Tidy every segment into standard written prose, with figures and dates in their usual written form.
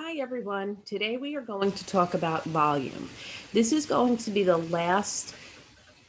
Hi everyone. Today we are going to talk about volume. This is going to be the last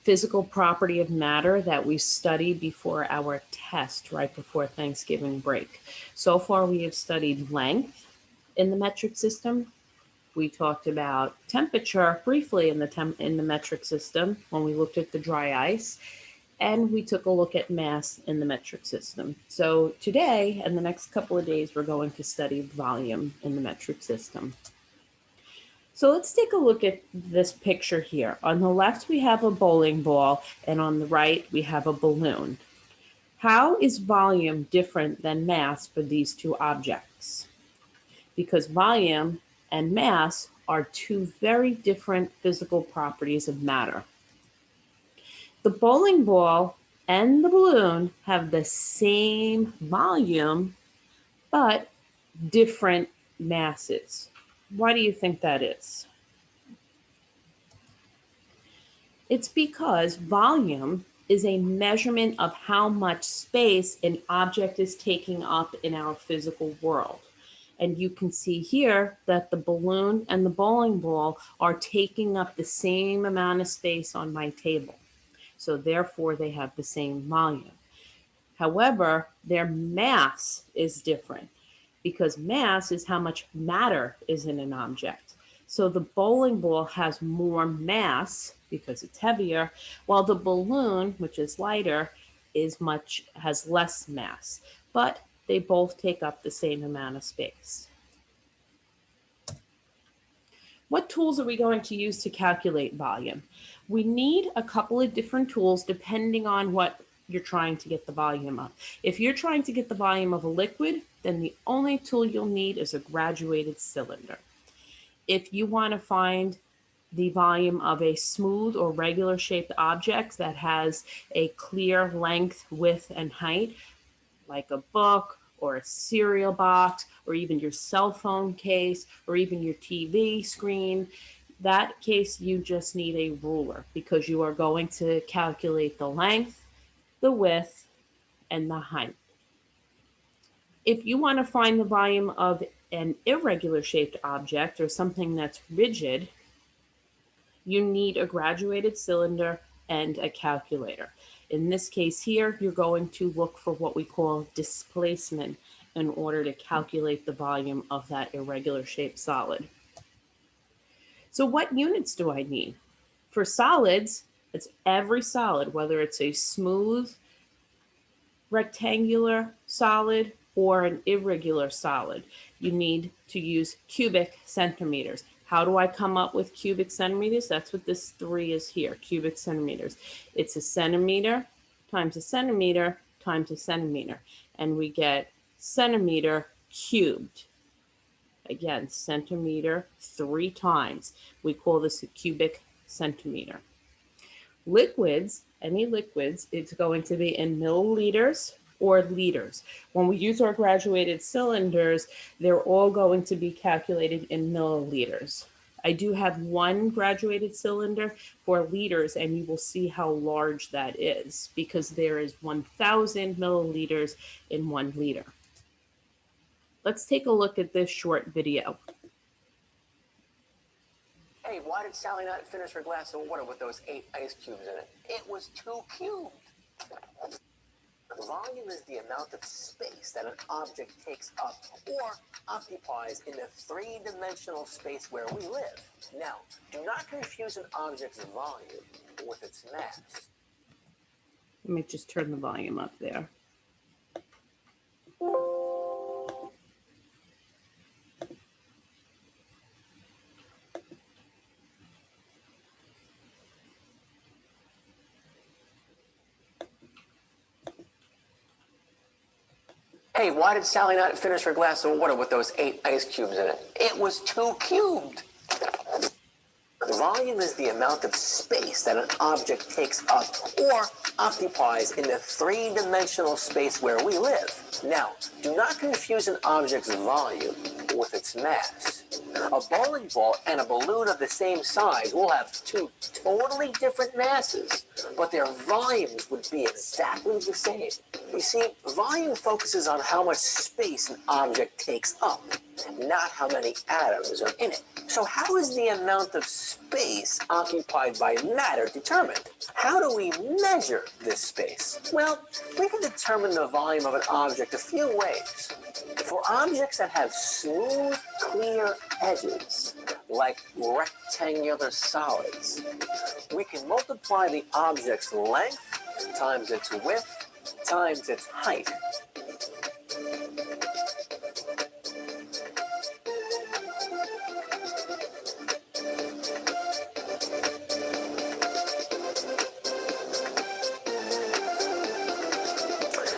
physical property of matter that we studied before our test right before Thanksgiving break. So far we have studied length in the metric system. We talked about temperature briefly in the metric system when we looked at the dry ice, and we took a look at mass in the metric system. So today and the next couple of days, we're going to study volume in the metric system. So let's take a look at this picture here. On the left, we have a bowling ball, and on the right, we have a balloon. How is volume different than mass for these two objects? Because volume and mass are two very different physical properties of matter. The bowling ball and the balloon have the same volume, but different masses. Why do you think that is? It's because volume is a measurement of how much space an object is taking up in our physical world. And you can see here that the balloon and the bowling ball are taking up the same amount of space on my table. So therefore, they have the same volume. However, their mass is different because mass is how much matter is in an object. So the bowling ball has more mass because it's heavier, while the balloon, which is lighter, has less mass. But they both take up the same amount of space. What tools are we going to use to calculate volume? We need a couple of different tools depending on what you're trying to get the volume of. If you're trying to get the volume of a liquid, then the only tool you'll need is a graduated cylinder. If you want to find the volume of a smooth or regular shaped object that has a clear length, width, and height, like a book or a cereal box or even your cell phone case or even your TV screen, that case you just need a ruler because you are going to calculate the length, the width, and the height. If you want to find the volume of an irregular shaped object or something that's rigid, you need a graduated cylinder and a calculator. In this case here, you're going to look for what we call displacement in order to calculate the volume of that irregular shaped solid. So what units do I need? For solids, it's every solid, whether it's a smooth, rectangular solid or an irregular solid. You need to use cubic centimeters. How do I come up with cubic centimeters? That's what this 3 is here, cubic centimeters. It's a centimeter times a centimeter times a centimeter. And we get centimeter cubed. Again, centimeter 3 times. We call this a cubic centimeter. Liquids, any liquids, it's going to be in milliliters or liters. When we use our graduated cylinders, they're all going to be calculated in milliliters. I do have one graduated cylinder for liters, and you will see how large that is because there is 1,000 milliliters in 1 liter. Let's take a look at this short video. Hey, why did Sally not finish her glass of water with those 8 ice cubes in it? It was 2 cubed. Volume is the amount of space that an object takes up or occupies in the 3-dimensional space where we live. Now, do not confuse an object's volume with its mass. Let me just turn the volume up there. Hey, why did Sally not finish her glass of water with those 8 ice cubes in it? It was 2 cubed. Volume is the amount of space that an object takes up or occupies in the 3-dimensional space where we live. Now, do not confuse an object's volume with its mass. A bowling ball and a balloon of the same size will have 2 totally different masses, but their volumes would be exactly the same. You see, volume focuses on how much space an object takes up, not how many atoms are in it. So how is the amount of space occupied by matter determined? How do we measure this space? Well, we can determine the volume of an object a few ways. For objects that have smooth, clear edges, like rectangular solids, we can multiply the object's length times its width times its height.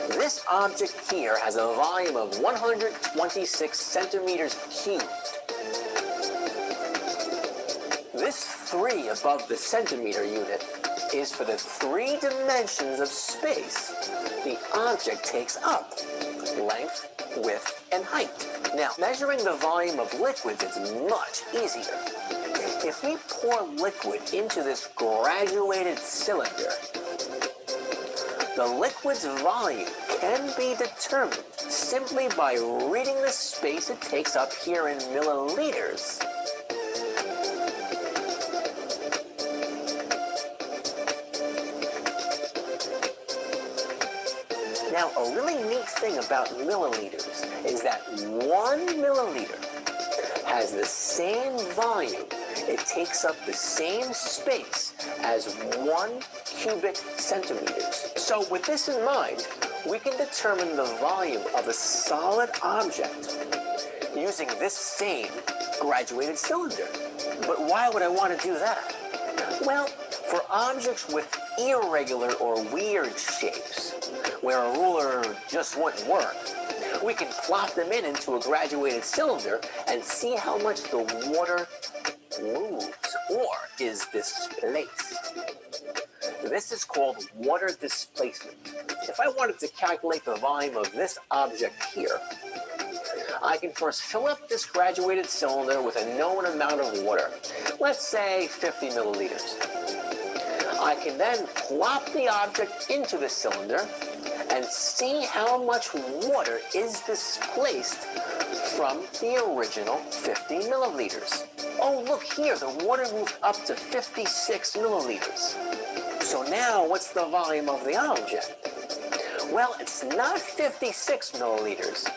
This object here has a volume of 126 centimeters cubed. This 3 above the centimeter unit is for the 3 dimensions of space the object takes up: length, width, and height. Now, measuring the volume of liquids is much easier. If we pour liquid into this graduated cylinder, the liquid's volume can be determined simply by reading the space it takes up here in milliliters. Now, a really neat thing about milliliters is that 1 milliliter has the same volume. It takes up the same space as 1 cubic centimeters. So with this in mind, we can determine the volume of a solid object using this same graduated cylinder. But why would I want to do that? Well, for objects with irregular or weird shapes, where a ruler just wouldn't work, we can plop them into a graduated cylinder and see how much the water moves or is displaced. This is called water displacement. If I wanted to calculate the volume of this object here, I can first fill up this graduated cylinder with a known amount of water, let's say 50 milliliters. I can then plop the object into the cylinder and see how much water is displaced from the original 50 milliliters. Oh, look here, the water moved up to 56 milliliters. So now what's the volume of the object? Well, it's not 56 milliliters,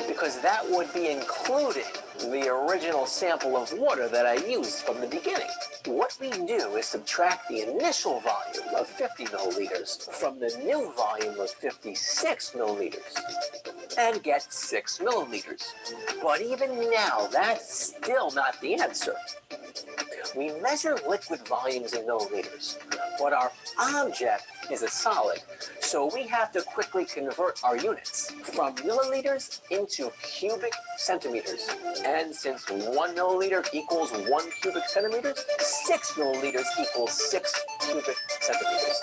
because that would be including the original sample of water that I used from the beginning. What we do is subtract the initial volume of 50 milliliters from the new volume of 56 milliliters and get 6 milliliters. But even now, that's still not the answer. We measure liquid volumes in milliliters, but our object is a solid, so we have to quickly convert our units from milliliters into cubic centimeters. And since 1 milliliter equals 1 cubic centimeters, 6 milliliters equals 6 cubic centimeters.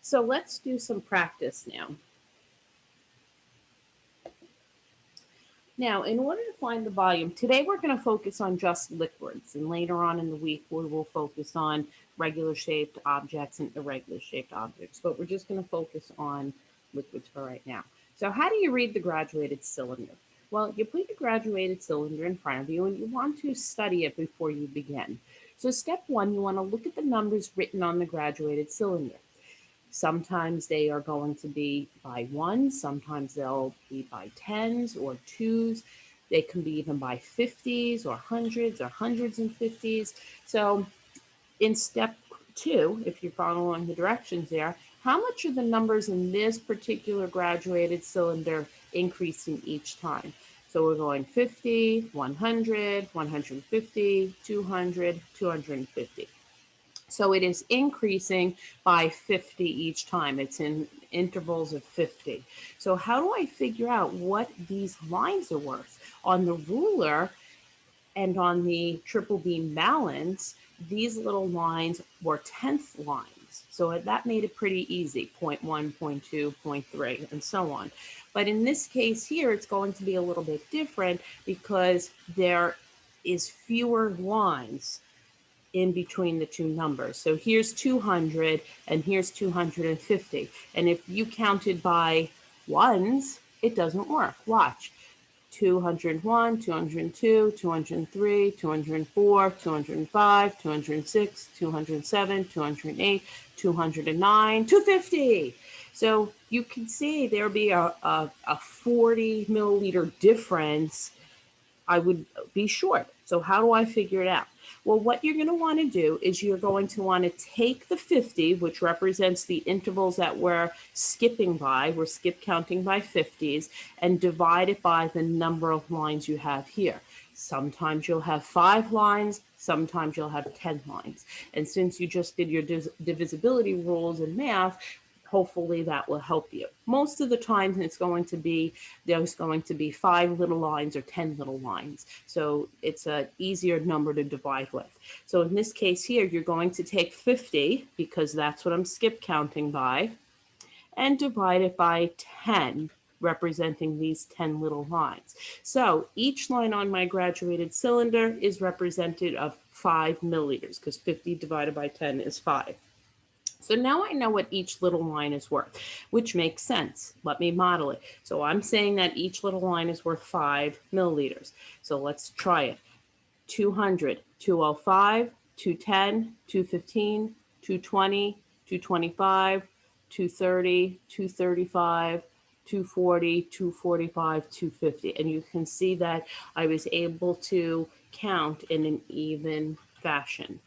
So let's do some practice now. Now, in order to find the volume, today we're going to focus on just liquids, and later on in the week we will focus on regular shaped objects and irregular shaped objects, but we're just going to focus on liquids for right now. So how do you read the graduated cylinder? Well, you put the graduated cylinder in front of you and you want to study it before you begin. So step one, you want to look at the numbers written on the graduated cylinder. Sometimes they are going to be by ones, sometimes they'll be by tens or twos. They can be even by 50s or hundreds and 50s. So in step two, if you're following the directions there, how much are the numbers in this particular graduated cylinder increasing each time? So we're going 50, 100, 150, 200, 250. So it is increasing by 50 each time. It's in intervals of 50. So how do I figure out what these lines are worth? On the ruler and on the triple beam balance, these little lines were tenth lines. So that made it pretty easy, 0.1, 0.2, 0.3, and so on. But in this case here, it's going to be a little bit different because there is fewer lines in between the two numbers. So here's 200 and here's 250. And if you counted by ones, it doesn't work. Watch. 201, 202, 203, 204, 205, 206, 207, 208, 209, 250. So you can see there'll be a 40 milliliter difference. I would be short. So how do I figure it out? Well, what you're going to want to do is you're going to want to take the 50, which represents the intervals that we're skipping by, we're skip counting by 50s, and divide it by the number of lines you have here. Sometimes you'll have 5 lines, sometimes you'll have 10 lines. And since you just did your divisibility rules in math, hopefully that will help you. Most of the time there's going to be 5 little lines or 10 little lines. So it's an easier number to divide with. So in this case here, you're going to take 50, because that's what I'm skip counting by, and divide it by 10, representing these 10 little lines. So each line on my graduated cylinder is represented of 5 milliliters, because 50 divided by 10 is 5. So now I know what each little line is worth, which makes sense. Let me model it. So I'm saying that each little line is worth 5 milliliters. So let's try it. 200, 205, 210, 215, 220, 225, 230, 235, 240, 245, 250. And you can see that I was able to count in an even fashion.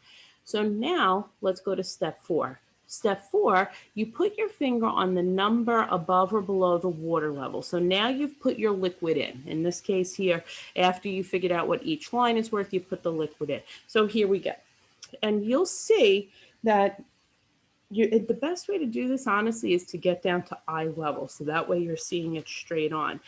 So now let's go to step 4. Step 4, you put your finger on the number above or below the water level. So now you've put your liquid in. In this case here, after you figured out what each line is worth, you put the liquid in. So here we go. And you'll see that the best way to do this, honestly, is to get down to eye level. So that way you're seeing it straight on.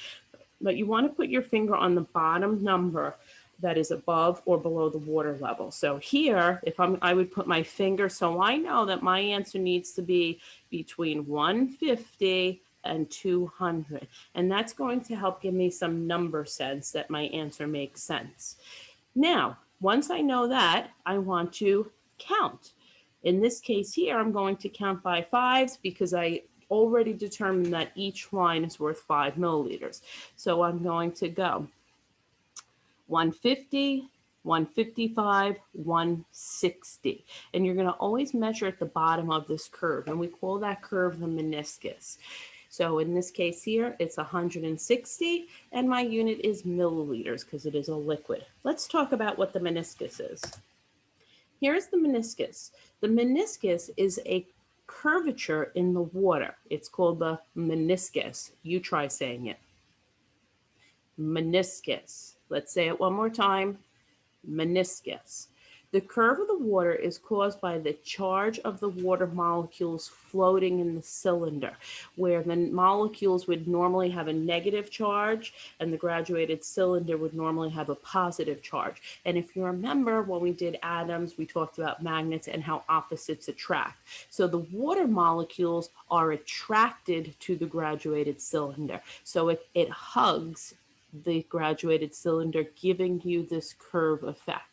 But you want to put your finger on the bottom number that is above or below the water level. So here, I would put my finger, so I know that my answer needs to be between 150 and 200. And that's going to help give me some number sense that my answer makes sense. Now, once I know that, I want to count. In this case here, I'm going to count by 5s because I already determined that each line is worth 5 milliliters. So I'm going to go 150, 155, 160. And you're going to always measure at the bottom of this curve. And we call that curve the meniscus. So in this case here, it's 160, and my unit is milliliters because it is a liquid. Let's talk about what the meniscus is. Here's the meniscus. The meniscus is a curvature in the water. It's called the meniscus. You try saying it. Meniscus. Let's say it one more time. Meniscus. The curve of the water is caused by the charge of the water molecules floating in the cylinder, where the molecules would normally have a negative charge and the graduated cylinder would normally have a positive charge. And if you remember when we did atoms, we talked about magnets and how opposites attract. So the water molecules are attracted to the graduated cylinder. So it hugs the graduated cylinder, giving you this curve effect.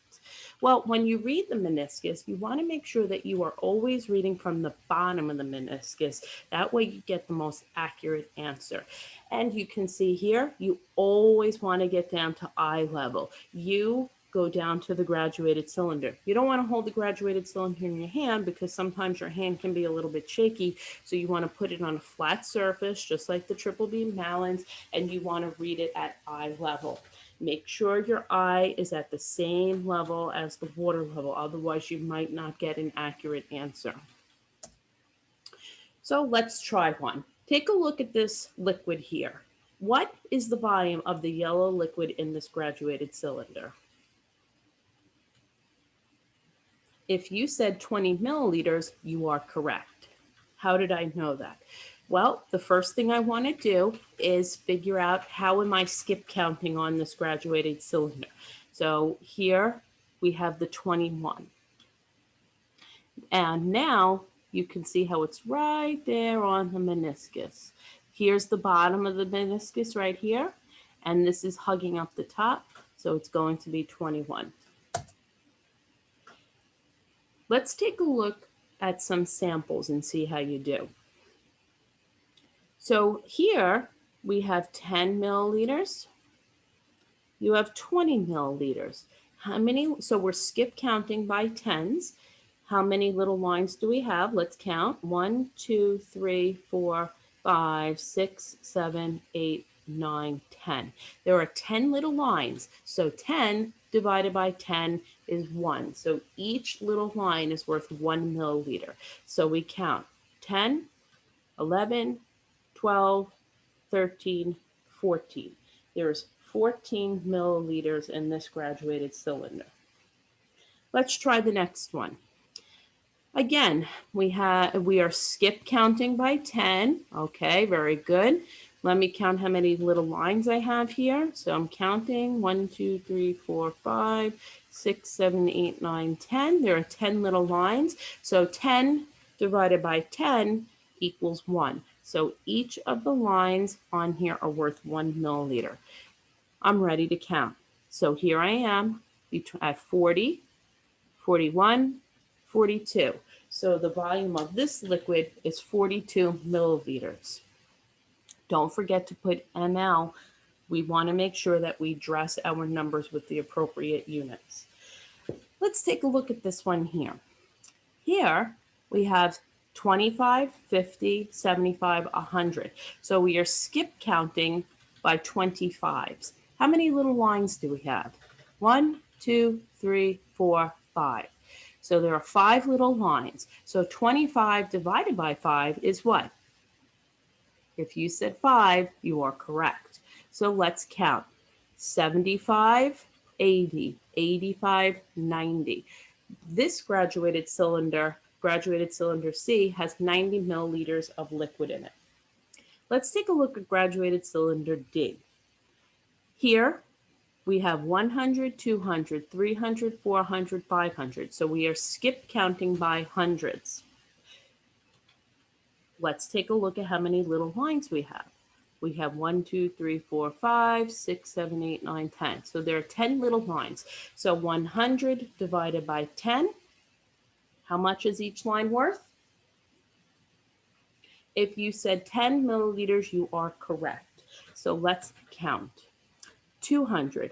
Well, when you read the meniscus, you want to make sure that you are always reading from the bottom of the meniscus. That way you get the most accurate answer. And you can see here, you always want to get down to eye level. You go down to the graduated cylinder. You don't want to hold the graduated cylinder in your hand because sometimes your hand can be a little bit shaky. So you want to put it on a flat surface, just like the triple beam balance, and you want to read it at eye level. Make sure your eye is at the same level as the water level, otherwise you might not get an accurate answer. So let's try one. Take a look at this liquid here. What is the volume of the yellow liquid in this graduated cylinder? If you said 20 milliliters, you are correct. How did I know that? Well, the first thing I want to do is figure out how am I skip counting on this graduated cylinder. So here we have the 21. And now you can see how it's right there on the meniscus. Here's the bottom of the meniscus right here. And this is hugging up the top. So it's going to be 21. Let's take a look at some samples and see how you do. So here we have 10 milliliters. You have 20 milliliters. How many? So we're skip counting by tens. How many little lines do we have? Let's count. 1, 2, 3, 4, 5, 6, 7, 8, 9, 10. There are 10 little lines. So 10 divided by 10 is 1. So each little line is worth 1 milliliter. So we count 10, 11, 12, 13, 14. There's 14 milliliters in this graduated cylinder. Let's try the next one. Again, we are skip counting by 10. Okay, very good. Let me count how many little lines I have here. So I'm counting 1, 2, 3, 4, 5, 6, 7, 8, 9, 10. There are 10 little lines. So 10 divided by 10 equals 1. So each of the lines on here are worth 1 milliliter. I'm ready to count. So here I am at 40, 41, 42. So the volume of this liquid is 42 milliliters. Don't forget to put ml. We want to make sure that we dress our numbers with the appropriate units. Let's take a look at this one here. Here we have 25, 50, 75, 100. So we are skip counting by 25s. How many little lines do we have? 1, 2, 3, 4, 5. So there are 5 little lines. So 25 divided by 5 is what? If you said 5, you are correct. So let's count. 75, 80, 85, 90. This graduated cylinder C, has 90 milliliters of liquid in it. Let's take a look at graduated cylinder D. Here we have 100, 200, 300, 400, 500. So we are skip counting by hundreds. Let's take a look at how many little lines we have. We have 1, 2, 3, 4, 5, 6, 7, 8, 9, 10. So there are 10 little lines. So 100 divided by 10. How much is each line worth? If you said 10 milliliters, you are correct. So let's count. 200,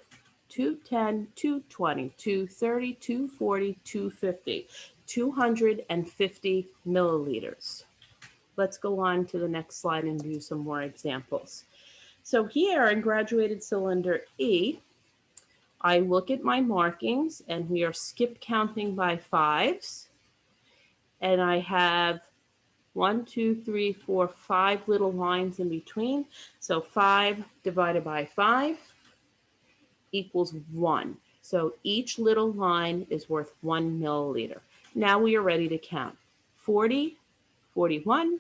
210, 220, 230, 240, 250. 250 milliliters. Let's go on to the next slide and do some more examples. So here in graduated cylinder E, I look at my markings and we are skip counting by 5s. And I have 1, 2, 3, 4, 5 little lines in between. So 5 divided by 5 equals 1. So each little line is worth 1 milliliter. Now we are ready to count. 40, 41,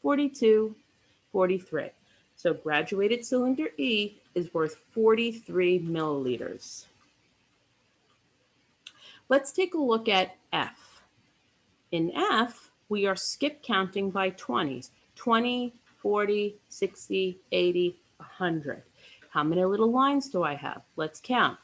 42, 43. So graduated cylinder E is worth 43 milliliters. Let's take a look at F. In F, we are skip counting by 20s. 20, 40, 60, 80, 100. How many little lines do I have? Let's count.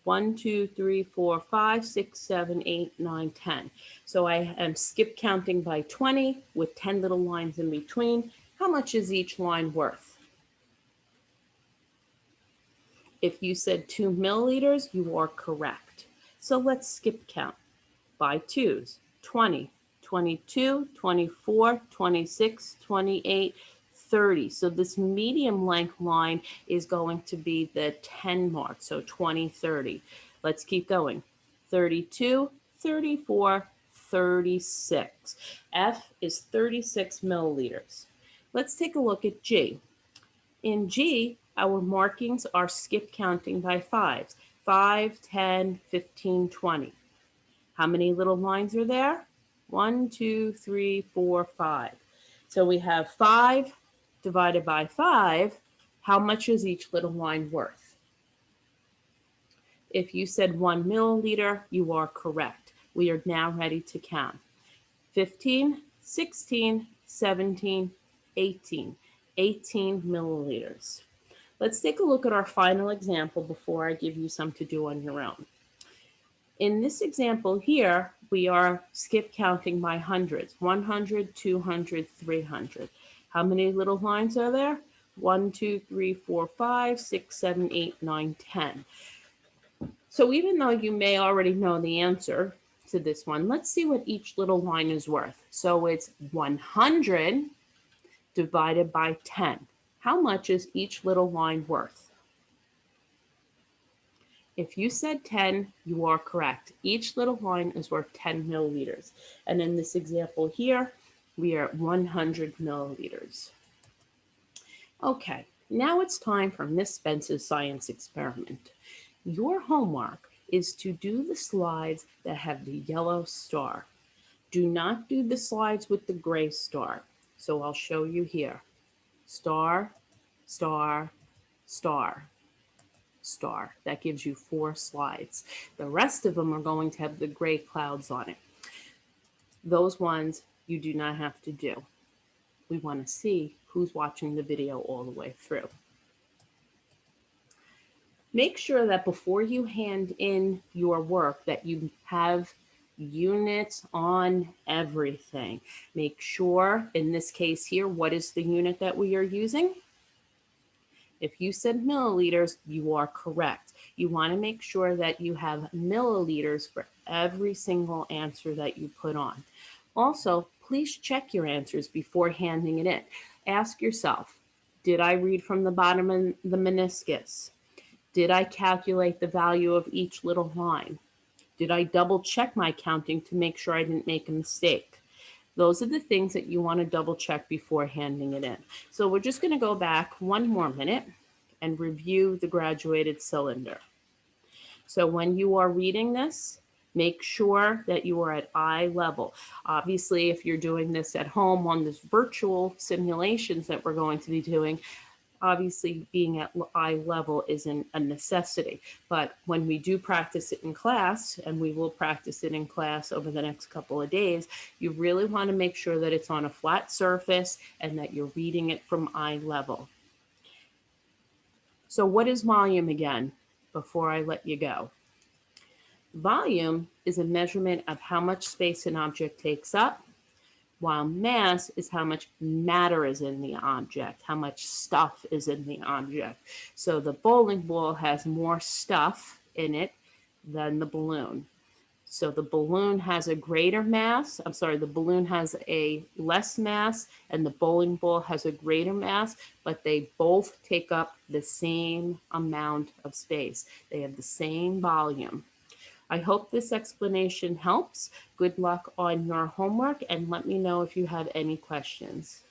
1, 2, 3, 4, 5, 6, 7, 8, 9, 10. So I am skip counting by 20 with 10 little lines in between. How much is each line worth? If you said 2 milliliters, you are correct. So let's skip count by 2s. 20, 22, 24, 26, 28, 30. So this medium length line is going to be the 10 mark. So 20, 30. Let's keep going. 32, 34, 36. F is 36 milliliters. Let's take a look at G. In G, our markings are skip counting by 5s. 5, 10, 15, 20. How many little lines are there? 1, 2, 3, 4, 5. So we have 5 divided by 5. How much is each little line worth? If you said 1 milliliter, you are correct. We are now ready to count. 15, 16, 17, 18. 18 milliliters. Let's take a look at our final example before I give you some to do on your own. In this example here, we are skip counting by hundreds, 100, 200, 300. How many little lines are there? 1, 2, 3, 4, 5, 6, 7, 8, 9, 10. So even though you may already know the answer to this one, let's see what each little line is worth. So it's 100 divided by 10. How much is each little line worth? If you said 10, you are correct. Each little line is worth 10 milliliters. And in this example here, we are at 100 milliliters. Okay, now it's time for Miss Spence's science experiment. Your homework is to do the slides that have the yellow star. Do not do the slides with the gray star. So I'll show you here. Star, star, star, star. That gives you 4 slides. The rest of them are going to have the gray clouds on it. Those ones you do not have to do. We want to see who's watching the video all the way through. Make sure that before you hand in your work that you have units on everything. Make sure, in this case here, what is the unit that we are using? If you said milliliters, you are correct. You want to make sure that you have milliliters for every single answer that you put on. Also, please check your answers before handing it in. Ask yourself, did I read from the bottom of the meniscus? Did I calculate the value of each little line? Did I double check my counting to make sure I didn't make a mistake? Those are the things that you want to double check before handing it in. So we're just going to go back one more minute and review the graduated cylinder. So when you are reading this, make sure that you are at eye level. Obviously, if you're doing this at home on this virtual simulations that we're going to be doing, obviously being at eye level isn't a necessity. But when we do practice it in class, and we will practice it in class over the next couple of days, you really want to make sure that it's on a flat surface and that you're reading it from eye level. So what is volume again, before I let you go? Volume is a measurement of how much space an object takes up, while mass is how much matter is in the object, how much stuff is in the object. So the bowling ball has more stuff in it than the balloon. So the balloon has a greater mass, the balloon has a less mass, and the bowling ball has a greater mass, but they both take up the same amount of space. They have the same volume. I hope this explanation helps. Good luck on your homework, and let me know if you have any questions.